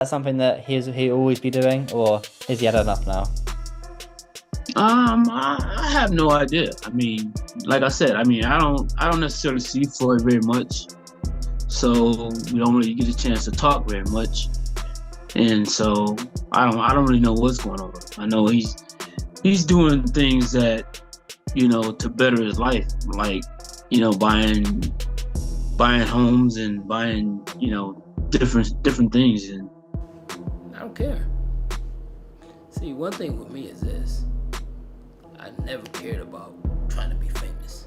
that something that he'll always be doing, or has he had enough now? I have no idea. I mean, like I said, I don't necessarily see Floyd very much, so we don't really get a chance to talk very much, and so I don't really know what's going on. I know he's doing things that, to better his life, like, buying homes and buying, different things. And I don't care. See, one thing with me is this. I never cared about trying to be famous,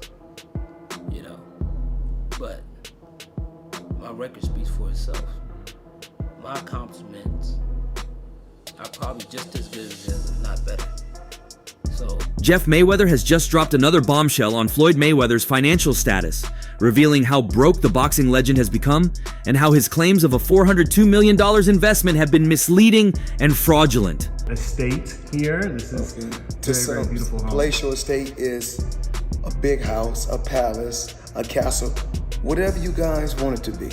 but my record speaks for itself. My accomplishments are probably just as good as his, if not better. So Jeff Mayweather has just dropped another bombshell on Floyd Mayweather's financial status, revealing how broke the boxing legend has become and how his claims of a $402 million investment have been misleading and fraudulent. Estate here. This is very beautiful home. Palatial estate is a big house, a palace, a castle, whatever you guys want it to be.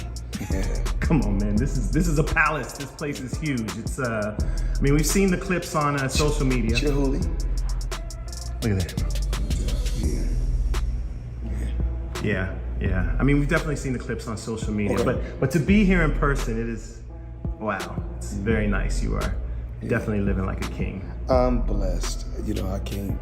Come on, man. This is a palace. This place is huge. It's we've seen the clips on social media. Chihuly. Look at that. Yeah. I mean, we've definitely seen the clips on social media, Okay. but to be here in person, it is, wow. It's very nice. You are definitely living like a king. I'm blessed. I can't,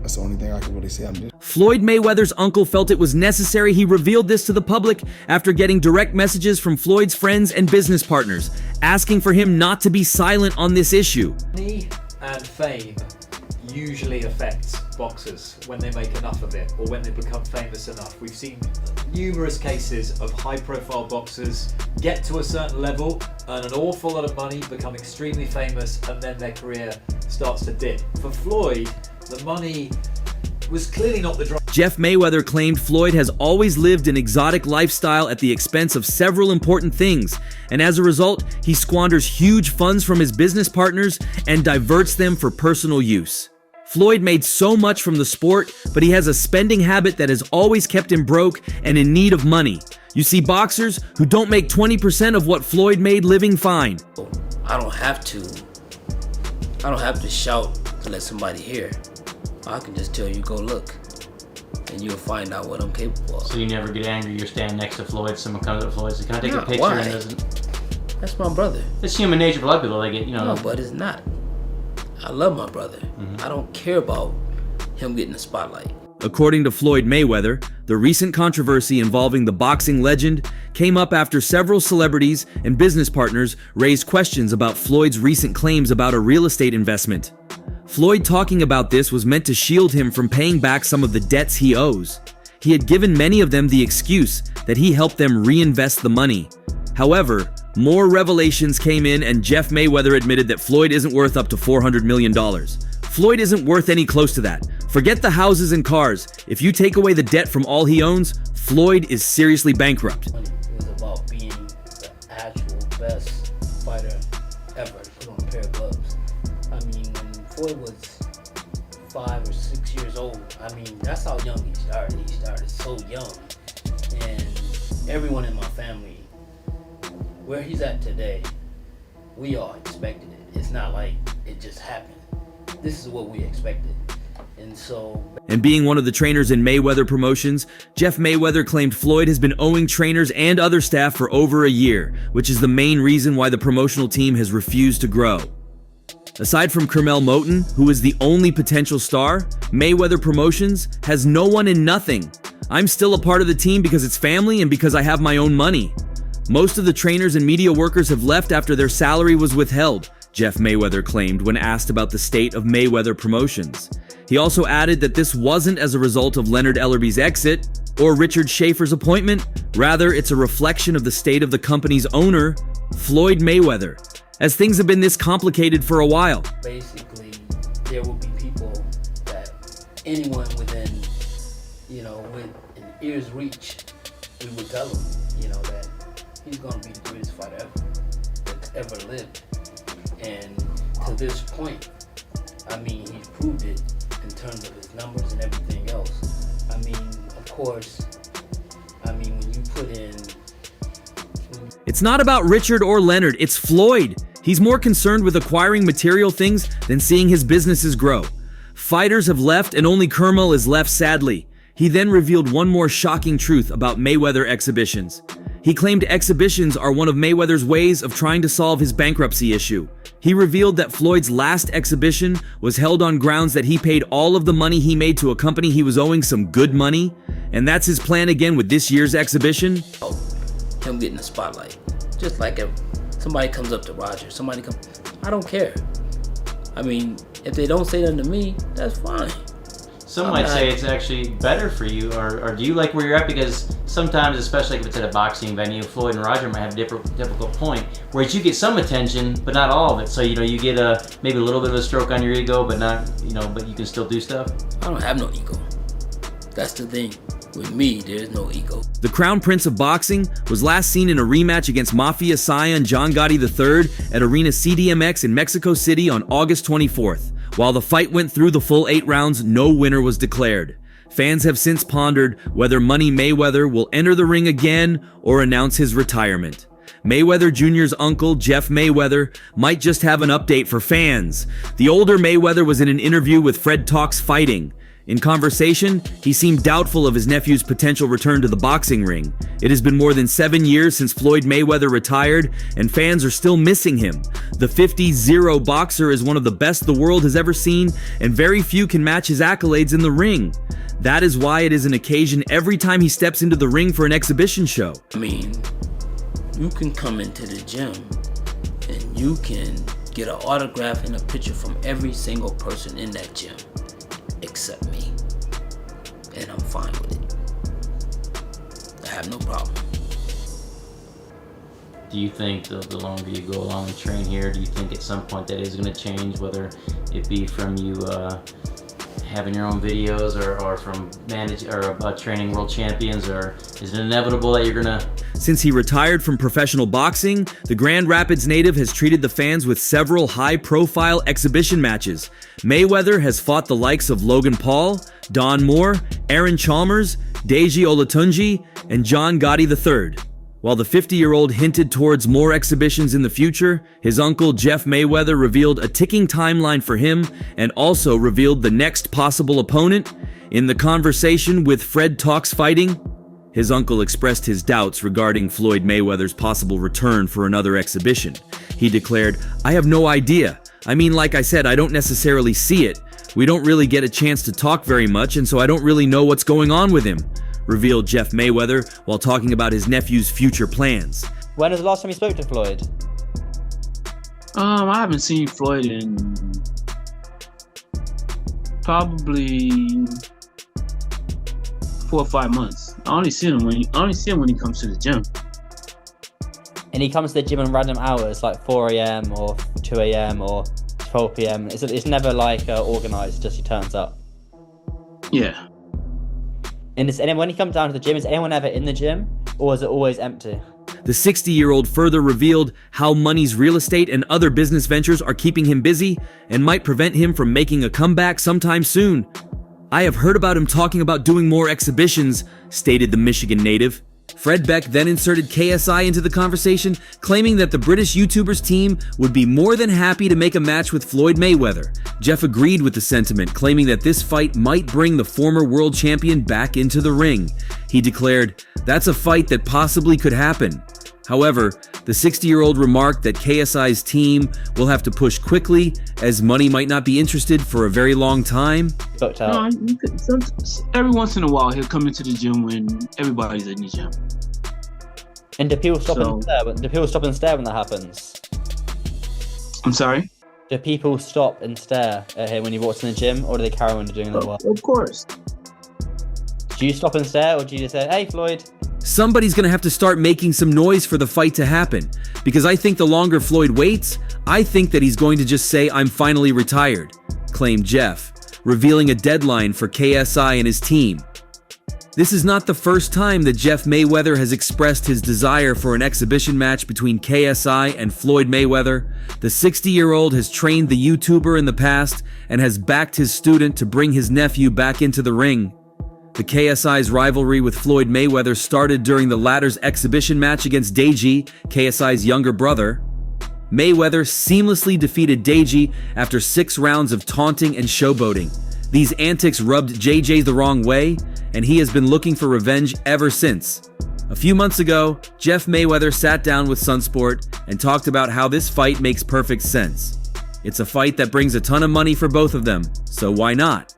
that's the only thing I can really say. Floyd Mayweather's uncle felt it was necessary he revealed this to the public after getting direct messages from Floyd's friends and business partners, asking for him not to be silent on this issue. Money and fame usually affects boxers when they make enough of it or when they become famous enough. We've seen numerous cases of high-profile boxers get to a certain level, earn an awful lot of money, become extremely famous, and then their career starts to dip. For Floyd, the money was clearly not the driver. Jeff Mayweather claimed Floyd has always lived an exotic lifestyle at the expense of several important things, and as a result, he squanders huge funds from his business partners and diverts them for personal use. Floyd made so much from the sport, but he has a spending habit that has always kept him broke and in need of money. You see boxers who don't make 20% of what Floyd made living fine. I don't have to shout to let somebody hear. I can just tell you, go look, and you'll find out what I'm capable of. So you never get angry, you're standing next to Floyd, someone comes up to Floyd, says, can I take a picture? Why? And doesn't... That's my brother. It's human nature for a lot of people, they get, No, but it's not. I love my brother. I don't care about him getting the spotlight. According to Floyd Mayweather, the recent controversy involving the boxing legend came up after several celebrities and business partners raised questions about Floyd's recent claims about a real estate investment. Floyd talking about this was meant to shield him from paying back some of the debts he owes. He had given many of them the excuse that he helped them reinvest the money. However, more revelations came in and Jeff Mayweather admitted that Floyd isn't worth up to $400 million. Floyd isn't worth any close to that. Forget the houses and cars. If you take away the debt from all he owns, Floyd is seriously bankrupt. It was about being the actual best fighter ever to put on a pair of gloves. I mean, when Floyd was 5 or 6 years old, that's how young he started. He started so young. And everyone in my family, where he's at today, we all expected it. It's not like it just happened. This is what we expected. And being one of the trainers in Mayweather Promotions, Jeff Mayweather claimed Floyd has been owing trainers and other staff for over a year, which is the main reason why the promotional team has refused to grow. Aside from Kermel Moton, who is the only potential star, Mayweather Promotions has no one and nothing. I'm still a part of the team because it's family and because I have my own money. Most of the trainers and media workers have left after their salary was withheld, Jeff Mayweather claimed when asked about the state of Mayweather Promotions. He also added that this wasn't as a result of Leonard Ellerby's exit or Richard Schaefer's appointment. Rather, it's a reflection of the state of the company's owner, Floyd Mayweather, as things have been this complicated for a while. Basically, there will be people that anyone within, with an ear's reach, we would tell them, that he's going to be the greatest fighter that's ever lived. And to this point, he's proved it in terms of his numbers and everything else. Of course, when you put in... It's It's not about Richard or Leonard, it's Floyd. He's more concerned with acquiring material things than seeing his businesses grow. Fighters have left and only Kermel is left, sadly. He then revealed one more shocking truth about Mayweather exhibitions. He claimed exhibitions are one of Mayweather's ways of trying to solve his bankruptcy issue. He revealed that Floyd's last exhibition was held on grounds that he paid all of the money he made to a company he was owing some good money, and that's his plan again with this year's exhibition. Him getting the spotlight. Just like if somebody comes up to Roger, I don't care. I mean, if they don't say nothing to me, that's fine. Some might say it's actually better for you, or do you like where you're at? Because sometimes, especially if it's at a boxing venue, Floyd and Roger might have a difficult point, whereas you get some attention, but not all of it. So, you get maybe a little bit of a stroke on your ego, but not, but you can still do stuff. I don't have no ego. That's the thing. With me, there's no ego. The Crown Prince of Boxing was last seen in a rematch against Mafia scion John Gotti III at Arena CDMX in Mexico City on August 24th. While the fight went through the full 8 rounds, no winner was declared. Fans have since pondered whether Money Mayweather will enter the ring again or announce his retirement. Mayweather Jr.'s uncle, Jeff Mayweather, might just have an update for fans. The older Mayweather was in an interview with Fred Talks Fighting. In conversation, he seemed doubtful of his nephew's potential return to the boxing ring. It has been more than 7 years since Floyd Mayweather retired, and fans are still missing him. The 50-0 boxer is one of the best the world has ever seen, and very few can match his accolades in the ring. That is why it is an occasion every time he steps into the ring for an exhibition show. I mean, you can come into the gym, and you can get an autograph and a picture from every single person in that gym. Except me, and I'm fine with it. I have no problem. Do you think the longer you go along and train here, do you think at some point that is going to change, whether it be from you having your own videos or from training world champions, or is it inevitable that you're going to... Since he retired from professional boxing, the Grand Rapids native has treated the fans with several high-profile exhibition matches. Mayweather has fought the likes of Logan Paul, Don Moore, Aaron Chalmers, Deji Olatunji, and John Gotti III. While the 50-year-old hinted towards more exhibitions in the future, his uncle Jeff Mayweather revealed a ticking timeline for him and also revealed the next possible opponent. In the conversation with Fred Talks Fighting, his uncle expressed his doubts regarding Floyd Mayweather's possible return for another exhibition. He declared, "I have no idea. I mean, like I said, I don't necessarily see it. We don't really get a chance to talk very much, and so I don't really know what's going on with him," revealed Jeff Mayweather while talking about his nephew's future plans. When was the last time you spoke to Floyd? I haven't seen Floyd in probably 4 or 5 months. I only see him when he comes to the gym. And he comes to the gym on random hours, like 4 a.m. or 2 a.m. or 12 p.m. It's never like organized, just he turns up. Yeah. And when he comes down to the gym, is anyone ever in the gym, or is it always empty? The 60-year-old further revealed how Money's real estate and other business ventures are keeping him busy and might prevent him from making a comeback sometime soon. "I have heard about him talking about doing more exhibitions," stated the Michigan native. Fred Beck then inserted KSI into the conversation, claiming that the British YouTuber's team would be more than happy to make a match with Floyd Mayweather. Jeff agreed with the sentiment, claiming that this fight might bring the former world champion back into the ring. He declared, "That's a fight that possibly could happen." However, the 60-year-old remarked that KSI's team will have to push quickly, as Money might not be interested for a very long time. No, every once in a while he'll come into the gym when everybody's in the gym. And do people stop and stare? Do people stop and stare when that happens? I'm sorry? Do people stop and stare at him when he walks in the gym, or do they carry on doing their work? Of course. Do you stop and stare, or do you just say, "Hey, Floyd"? Somebody's gonna have to start making some noise for the fight to happen, because I think the longer Floyd waits, I think that he's going to just say, "I'm finally retired," claimed Jeff, revealing a deadline for KSI and his team. This is not the first time that Jeff Mayweather has expressed his desire for an exhibition match between KSI and Floyd Mayweather. The 60-year-old has trained the YouTuber in the past and has backed his student to bring his nephew back into the ring. The KSI's rivalry with Floyd Mayweather started during the latter's exhibition match against Deji, KSI's younger brother. Mayweather seamlessly defeated Deji after 6 rounds of taunting and showboating. These antics rubbed JJ the wrong way, and he has been looking for revenge ever since. A few months ago, Jeff Mayweather sat down with Sunsport and talked about how this fight makes perfect sense. It's a fight that brings a ton of money for both of them, so why not?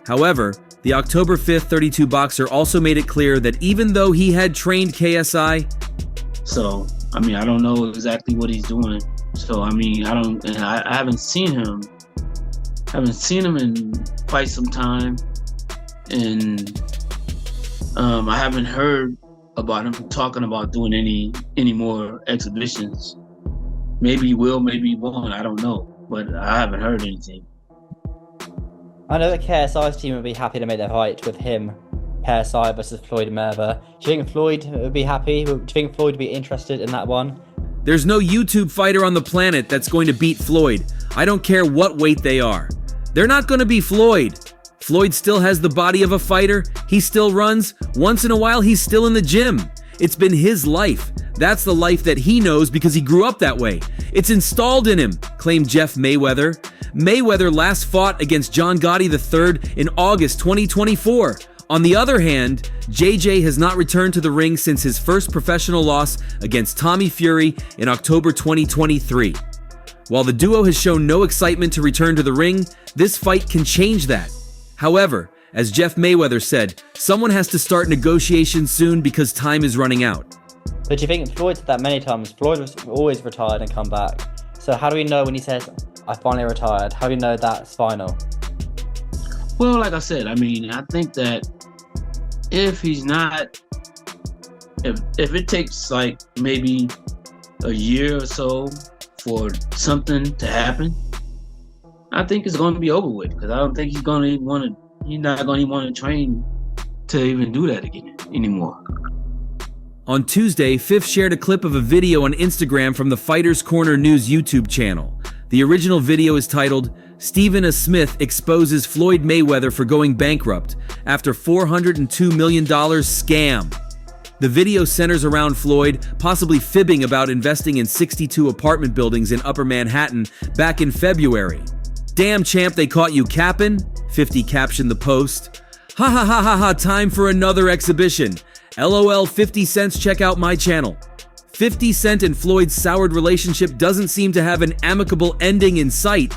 However, the October 5th 32 boxer also made it clear that even though he had trained KSI, So, I mean, I don't know exactly what he's doing. So, I mean, I haven't seen him. I haven't seen him in quite some time. And I haven't heard about him talking about doing any more exhibitions. Maybe he will, maybe he won't, I don't know. But I haven't heard anything. I know that KSI's team would be happy to make their fight with him, KSI versus Floyd Mayweather. Do you think Floyd would be happy? Do you think Floyd would be interested in that one? there's no YouTube fighter on the planet that's going to beat Floyd. I don't care what weight they are. They're not going to be Floyd. Floyd still has the body of a fighter. He still runs. Once in a while, he's still in the gym. It's been his life. That's the life that he knows because he grew up that way. It's installed in him, claimed Jeff Mayweather. Mayweather last fought against John Gotti III in August 2024. On the other hand, JJ has not returned to the ring since his first professional loss against Tommy Fury in October 2023. While the duo has shown no excitement to return to the ring, this fight can change that. However, as Jeff Mayweather said, someone has to start negotiations soon because time is running out. But do you think Floyd said that many times? Floyd was always retired and come back. So how do we know when he says, I finally retired? How do we know that's final? Well, like I said, I mean, I think that if he's not, if it takes like maybe a year or so for something to happen, I think it's going to be over with, because I don't think he's not going to even want to train to even do that again anymore. On Tuesday, Fifth shared a clip of a video on Instagram from the Fighters Corner News YouTube channel. The original video is titled, Stephen A. Smith exposes Floyd Mayweather for going bankrupt after $402 million scam. The video centers around Floyd possibly fibbing about investing in 62 apartment buildings in Upper Manhattan back in February. Damn champ, they caught you capping, 50 captioned the post. Ha ha ha ha ha, time for another exhibition. LOL 50 cents, check out my channel. 50 Cent and Floyd's soured relationship doesn't seem to have an amicable ending in sight.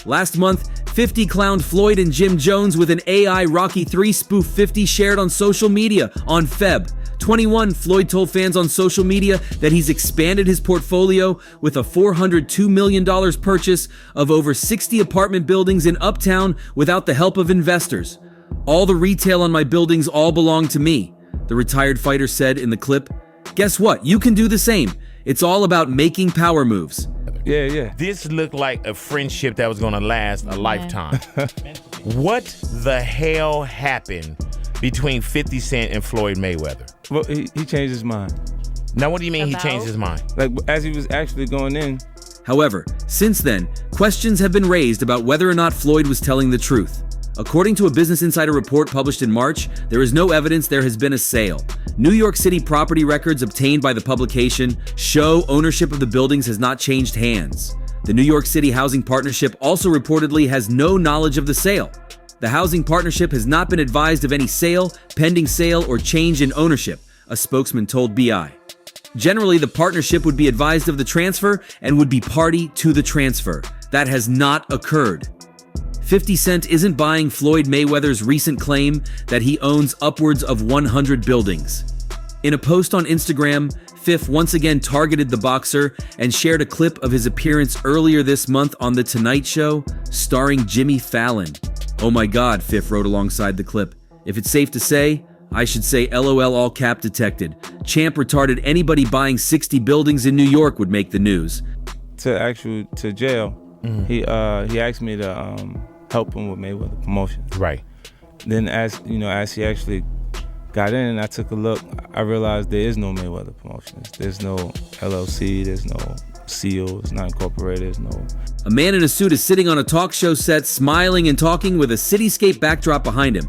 Last month, 50 clowned Floyd and Jim Jones with an AI Rocky III spoof 50 shared on social media on Feb. 21, Floyd told fans on social media that he's expanded his portfolio with a $402 million purchase of over 60 apartment buildings in Uptown without the help of investors. All the retail on my buildings all belong to me, the retired fighter said in the clip. Guess what? You can do the same. It's all about making power moves. Yeah. This looked like a friendship that was going to last a lifetime. What the hell happened between 50 Cent and Floyd Mayweather? Well, he changed his mind. Now, what do you mean he changed his mind? Like, as he was actually going in. However, since then, questions have been raised about whether or not Floyd was telling the truth. According to a Business Insider report published in March, there is no evidence there has been a sale. New York City property records obtained by the publication show ownership of the buildings has not changed hands. The New York City Housing Partnership also reportedly has no knowledge of the sale. The housing partnership has not been advised of any sale, pending sale, or change in ownership, a spokesman told BI. Generally, the partnership would be advised of the transfer and would be party to the transfer. That has not occurred. 50 Cent isn't buying Floyd Mayweather's recent claim that he owns upwards of 100 buildings. In a post on Instagram, Fifth once again targeted the boxer and shared a clip of his appearance earlier this month on The Tonight Show, starring Jimmy Fallon. Oh my God, Fifth wrote alongside the clip. If it's safe to say, I should say LOL all cap detected. Champ retarded, anybody buying 60 buildings in New York would make the news. To jail, he asked me to help him with Mayweather Promotions. Right. Then as he actually got in and I took a look, I realized there is no Mayweather Promotions. There's no LLC, there's no CO, it's not incorporated, there's no... A man in a suit is sitting on a talk show set, smiling and talking with a cityscape backdrop behind him.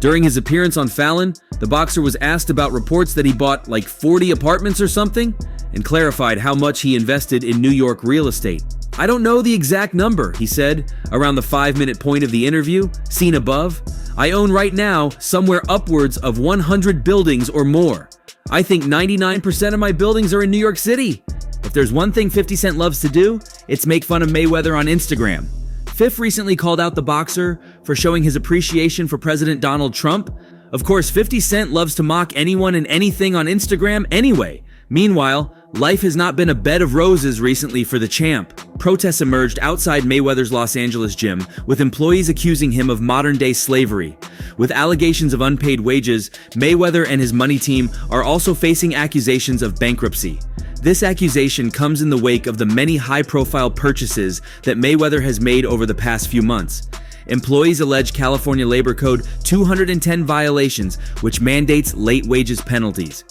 During his appearance on Fallon, the boxer was asked about reports that he bought like 40 apartments or something, and clarified how much he invested in New York real estate. "I don't know the exact number," he said, around the 5-minute point of the interview, seen above. "I own right now somewhere upwards of 100 buildings or more. I think 99% of my buildings are in New York City." If there's one thing 50 Cent loves to do, it's make fun of Mayweather on Instagram. Fifth recently called out the boxer for showing his appreciation for President Donald Trump. Of course, 50 Cent loves to mock anyone and anything on Instagram anyway. Meanwhile, life has not been a bed of roses recently for the champ. Protests emerged outside Mayweather's Los Angeles gym, with employees accusing him of modern-day slavery. With allegations of unpaid wages, Mayweather and his money team are also facing accusations of bankruptcy. This accusation comes in the wake of the many high-profile purchases that Mayweather has made over the past few months. Employees allege California Labor Code 210 violations, which mandates late wages penalties.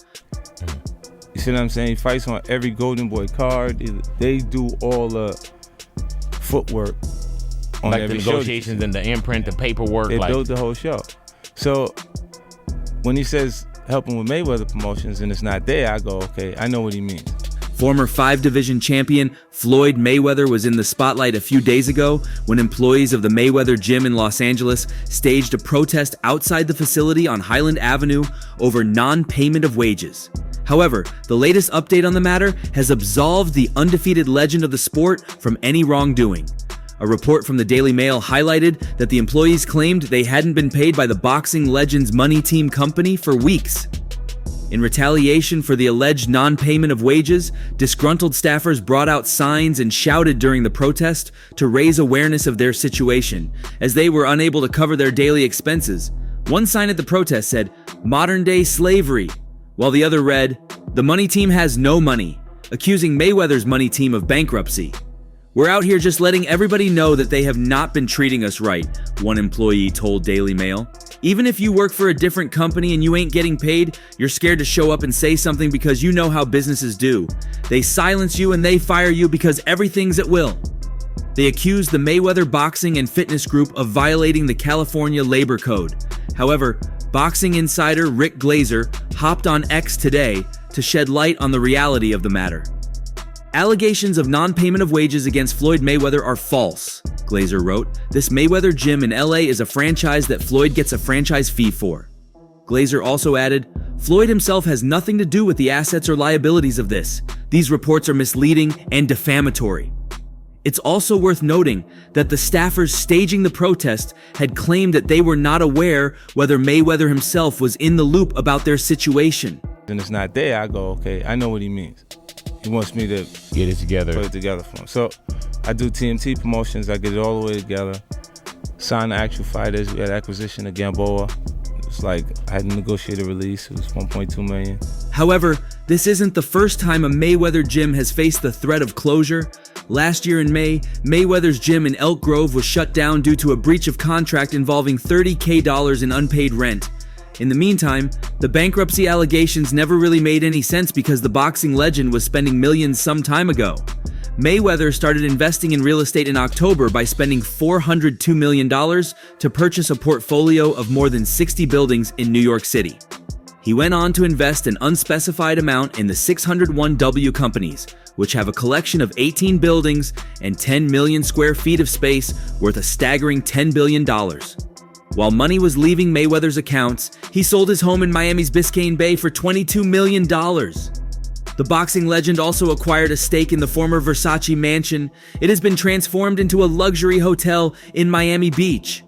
You see what I'm saying? He fights on every Golden Boy card. They do all the footwork on like every the show. negotiations and the imprint, the paperwork. They like, built the whole show. So when he says helping with Mayweather Promotions and it's not there, I go, okay, I know what he means. Former 5-division champion Floyd Mayweather was in the spotlight a few days ago when employees of the Mayweather gym in Los Angeles staged a protest outside the facility on Highland Avenue over non-payment of wages. However, the latest update on the matter has absolved the undefeated legend of the sport from any wrongdoing. A report from the Daily Mail highlighted that the employees claimed they hadn't been paid by the boxing legend's money team company for weeks. In retaliation for the alleged non-payment of wages, disgruntled staffers brought out signs and shouted during the protest to raise awareness of their situation, as they were unable to cover their daily expenses. One sign at the protest said, "Modern-day slavery," while the other read, "The money team has no money," accusing Mayweather's money team of bankruptcy. "We're out here just letting everybody know that they have not been treating us right," one employee told Daily Mail. "Even if you work for a different company and you ain't getting paid, you're scared to show up and say something because you know how businesses do. They silence you and they fire you because everything's at will." They accused the Mayweather Boxing and Fitness Group of violating the California Labor Code. However, boxing insider Rick Glazer hopped on X today to shed light on the reality of the matter. "Allegations of non-payment of wages against Floyd Mayweather are false," Glazer wrote. "This Mayweather gym in LA is a franchise that Floyd gets a franchise fee for." Glazer also added, "Floyd himself has nothing to do with the assets or liabilities of this. These reports are misleading and defamatory." It's also worth noting that the staffers staging the protest had claimed that they were not aware whether Mayweather himself was in the loop about their situation. And it's not there, I go, okay, I know what he means. He wants me to get it together. Put it together for him. So I do TMT promotions, I get it all the way together. Sign the actual fighters, we had acquisition of Gamboa. It's like I had to negotiate a release, it was $1.2 million. However, this isn't the first time a Mayweather gym has faced the threat of closure. Last year in May, Mayweather's gym in Elk Grove was shut down due to a breach of contract involving $30,000 in unpaid rent. In the meantime, the bankruptcy allegations never really made any sense because the boxing legend was spending millions some time ago. Mayweather started investing in real estate in October by spending $402 million to purchase a portfolio of more than 60 buildings in New York City. He went on to invest an unspecified amount in the 601W companies, which have a collection of 18 buildings and 10 million square feet of space worth a staggering $10 billion. While money was leaving Mayweather's accounts, he sold his home in Miami's Biscayne Bay for $22 million. The boxing legend also acquired a stake in the former Versace mansion. It has been transformed into a luxury hotel in Miami Beach.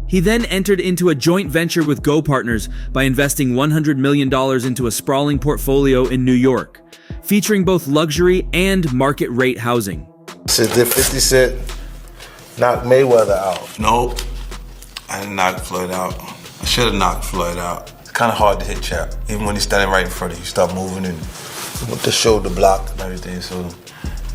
He then entered into a joint venture with Go Partners by investing $100 million into a sprawling portfolio in New York, featuring both luxury and market rate housing. So did 50 Cent knock Mayweather out? Nope. I didn't knock Floyd out. I should have knocked Floyd out. It's kind of hard to hit Chap. Even when he's standing right in front of you, you start moving and with the shoulder block and everything, so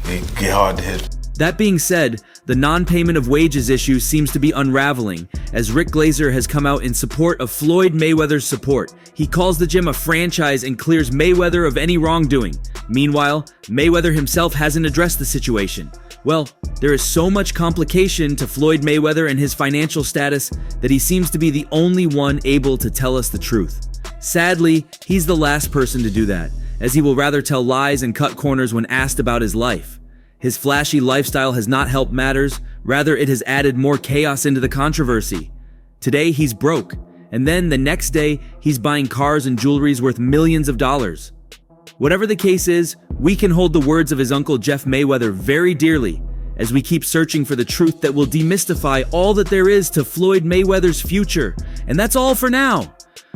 it get hard to hit. That being said, the non-payment of wages issue seems to be unraveling, as Rick Glazer has come out in support of Floyd Mayweather's support. He calls the gym a franchise and clears Mayweather of any wrongdoing. Meanwhile, Mayweather himself hasn't addressed the situation. Well, there is so much complication to Floyd Mayweather and his financial status that he seems to be the only one able to tell us the truth. Sadly, he's the last person to do that, as he will rather tell lies and cut corners when asked about his life. His flashy lifestyle has not helped matters, rather it has added more chaos into the controversy. Today he's broke, and then the next day he's buying cars and jewelries worth millions of dollars. Whatever the case is, we can hold the words of his uncle Jeff Mayweather very dearly as we keep searching for the truth that will demystify all that there is to Floyd Mayweather's future. And that's all for now.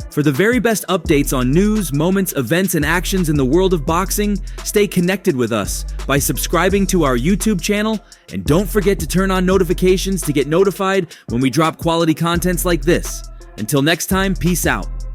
For the very best updates on news, moments, events, and actions in the world of boxing, stay connected with us by subscribing to our YouTube channel, and don't forget to turn on notifications to get notified when we drop quality contents like this. Until next time, peace out.